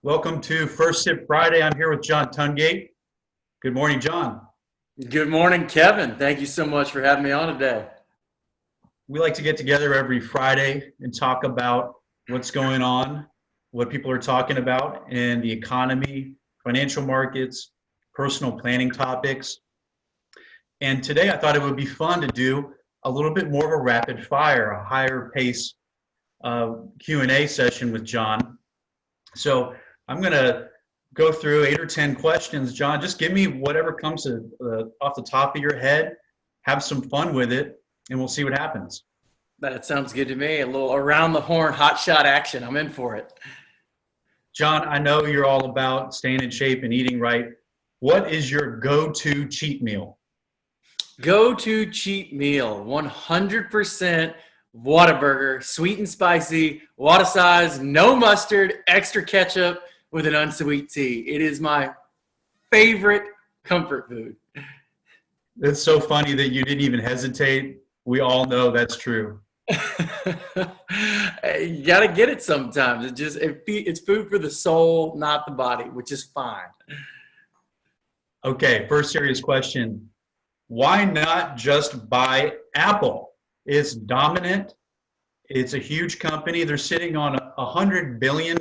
Welcome to First Sip Friday. I'm here with John Tungate. Good morning, John. Good morning, Kevin. Thank you so much for having me on today. We like to get together every Friday and talk about what's going on, what people are talking about in the economy, financial markets, personal planning topics. And today I thought it would be fun to do a little bit more of a rapid fire, a higher pace Q&A session with John. So I'm going to go through 8 or 10 questions. John, just give me whatever comes off the top of your head. Have some fun with it, and we'll see what happens. That sounds good to me. A little around the horn hot shot action. I'm in for it. John, I know you're all about staying in shape and eating right. What is your go-to cheat meal? Go to cheat meal 100% Whataburger, sweet and spicy, Whata size, no mustard, extra ketchup with an unsweet tea. It is my favorite comfort food. It's so funny that you didn't even hesitate. We all know that's true. You got to get it sometimes. It's food for the soul, not the body, which is fine. Okay, first serious question. Why not just buy Apple? It's dominant. It's a huge company. They're sitting on $100 billion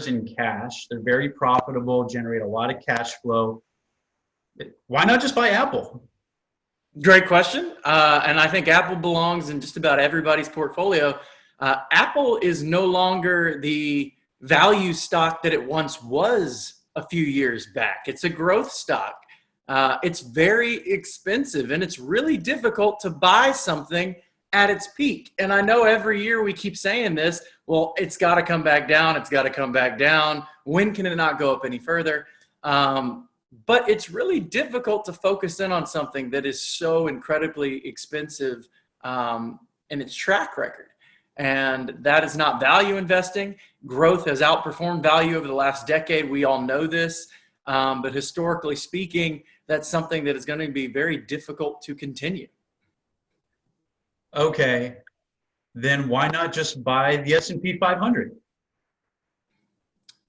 in cash. They're very profitable, generate a lot of cash flow. Why not just buy Apple? Great question. And I think Apple belongs in just about everybody's portfolio. Apple is no longer the value stock that it once was a few years back. It's a growth stock. It's very expensive, and it's really difficult to buy something at its peak. And I know every year we keep saying this, well, it's got to come back down. It's got to come back down. When can it not go up any further? But it's really difficult to focus in on something that is so incredibly expensive in its track record. And that is not value investing. Growth has outperformed value over the last decade. We all know this. But historically speaking, that's something that is going to be very difficult to continue. Okay, then why not just buy the S&P 500?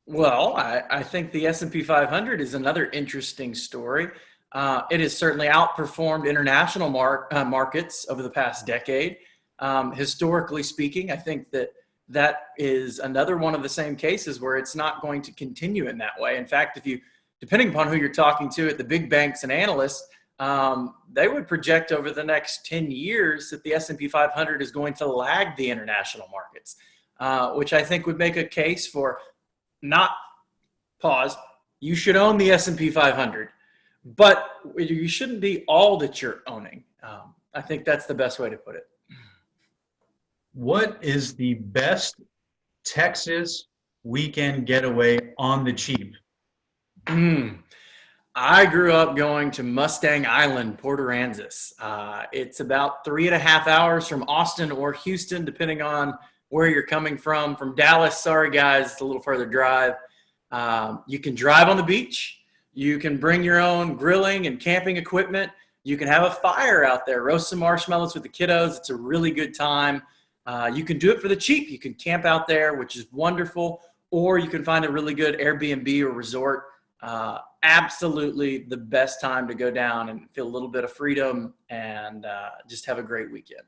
Well, I think the S&P 500 is another interesting story. It has certainly outperformed international markets over the past decade. Historically speaking, I think that is another one of the same cases where it's not going to continue in that way. In fact, depending upon who you're talking to at the big banks and analysts, they would project over the next 10 years that the S&P 500 is going to lag the international markets, which I think would make a case for not pause. You should own the S&P 500, but you shouldn't be all that you're owning. I think that's the best way to put it. What is the best Texas weekend getaway on the cheap? I grew up going to Mustang Island, Port Aransas. It's about 3.5 hours from Austin or Houston, depending on where you're coming from. From Dallas, sorry guys, it's a little further drive. You can drive on the beach. You can bring your own grilling and camping equipment. You can have a fire out there, roast some marshmallows with the kiddos. It's a really good time. You can do it for the cheap. You can camp out there, which is wonderful, or you can find a really good Airbnb or resort. Absolutely the best time to go down and feel a little bit of freedom and just have a great weekend.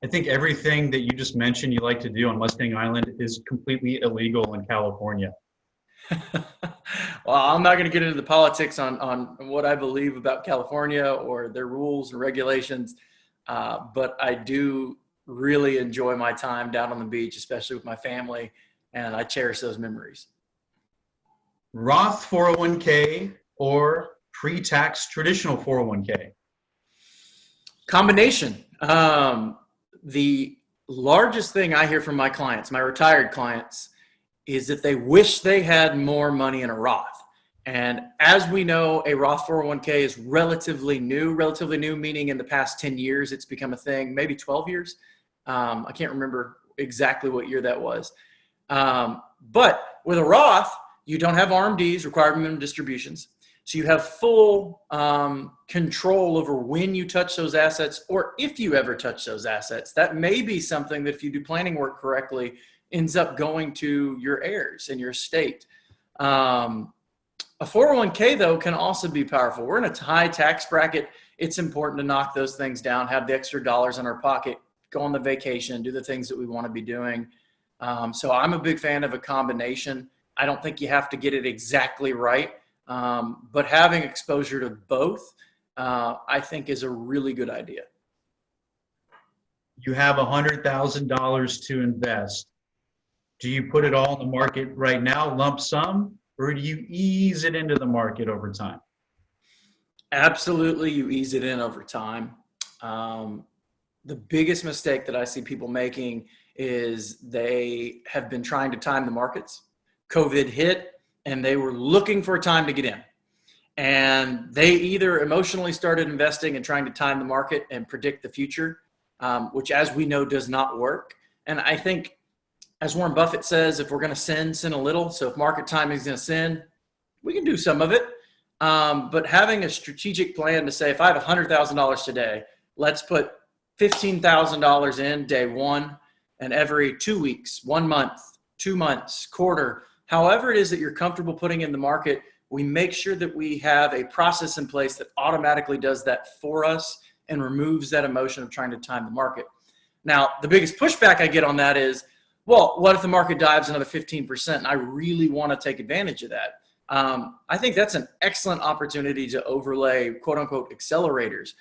I think everything that you just mentioned you like to do on Mustang Island is completely illegal in California. Well, I'm not going to get into the politics on what I believe about California or their rules and regulations, but I do really enjoy my time down on the beach, especially with my family, and I cherish those memories. Roth 401k or pre-tax traditional 401k? Combination. The largest thing I hear from my clients, my retired clients, is that they wish they had more money in a Roth. And as we know, a Roth 401k is relatively new, meaning in the past 10 years, it's become a thing, maybe 12 years. I can't remember exactly what year that was. But with a Roth, you don't have RMDs, required minimum distributions. So you have full control over when you touch those assets or if you ever touch those assets. That may be something that if you do planning work correctly, ends up going to your heirs and your estate. A 401k, though, can also be powerful. We're in a high tax bracket. It's important to knock those things down, have the extra dollars in our pocket, go on the vacation, do the things that we want to be doing. So I'm a big fan of a combination. I don't think you have to get it exactly right, but having exposure to both, I think, is a really good idea. You have $100,000 to invest. Do you put it all in the market right now, lump sum, or do you ease it into the market over time? Absolutely, you ease it in over time. The biggest mistake that I see people making is they have been trying to time the markets. COVID hit and they were looking for a time to get in. And they either emotionally started investing and trying to time the market and predict the future, which, as we know, does not work. And I think, as Warren Buffett says, if we're going to sin a little. So if market timing is going to sin, we can do some of it. But having a strategic plan to say, if I have $100,000 today, let's put $15,000 in day one, and every 2 weeks, 1 month, 2 months, quarter, however it is that you're comfortable putting in the market, we make sure that we have a process in place that automatically does that for us and removes that emotion of trying to time the market. Now, the biggest pushback I get on that is, well, what if the market dives another 15% and I really want to take advantage of that? I think that's an excellent opportunity to overlay quote unquote accelerators.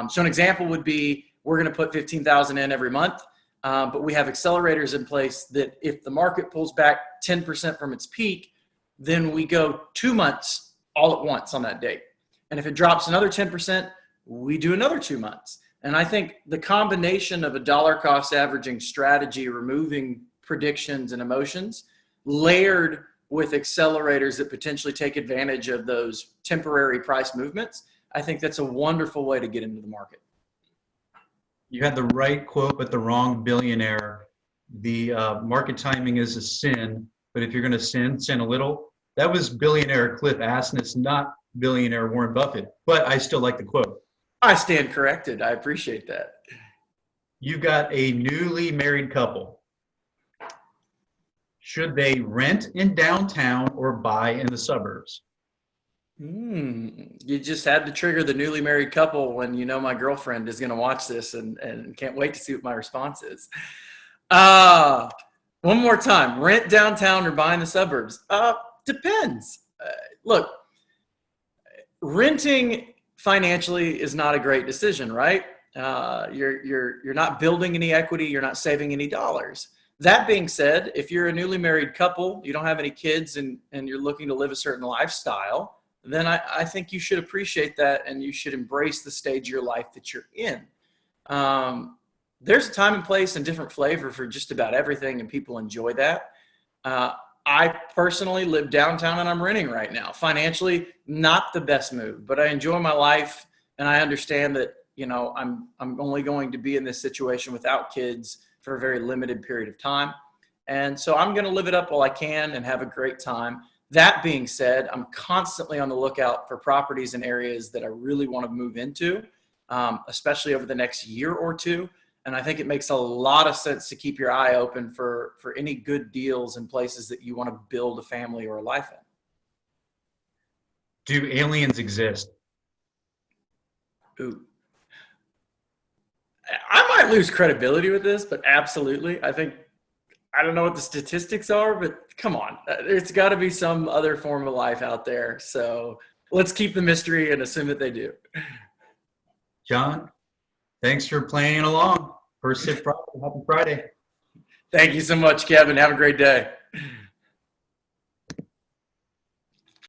So an example would be, we're going to put 15,000 in every month, but we have accelerators in place that if the market pulls back 10% from its peak, then we go 2 months all at once on that date. And if it drops another 10%, we do another 2 months. And I think the combination of a dollar cost averaging strategy, removing predictions and emotions, layered with accelerators that potentially take advantage of those temporary price movements, I think that's a wonderful way to get into the market. You had the right quote, but the wrong billionaire. The market timing is a sin, but if you're going to sin a little. That was billionaire Cliff Asness, not billionaire Warren Buffett, but I still like the quote. I stand corrected. I appreciate that. You've got a newly married couple. Should they rent in downtown or buy in the suburbs? You just had to trigger the newly married couple when you know my girlfriend is going to watch this and can't wait to see what my response is. One more time, rent downtown or buy in the suburbs? Depends. Look, renting financially is not a great decision, right? You're not building any equity. You're not saving any dollars. That being said, if you're a newly married couple, you don't have any kids, and you're looking to live a certain lifestyle, then I think you should appreciate that, and you should embrace the stage of your life that you're in. There's a time and place and different flavor for just about everything, and people enjoy that. I personally live downtown and I'm renting right now. Financially, not the best move, but I enjoy my life, and I understand that, I'm only going to be in this situation without kids for a very limited period of time. And so I'm going to live it up while I can and have a great time. That being said, I'm constantly on the lookout for properties in areas that I really want to move into, especially over the next year or two. And I think it makes a lot of sense to keep your eye open for any good deals in places that you want to build a family or a life in. Do aliens exist? Ooh. I might lose credibility with this, but absolutely. I don't know what the statistics are, but come on. There's got to be some other form of life out there. So let's keep the mystery and assume that they do. John, thanks for playing along. First Sip Friday. Happy Friday. Thank you so much, Kevin. Have a great day.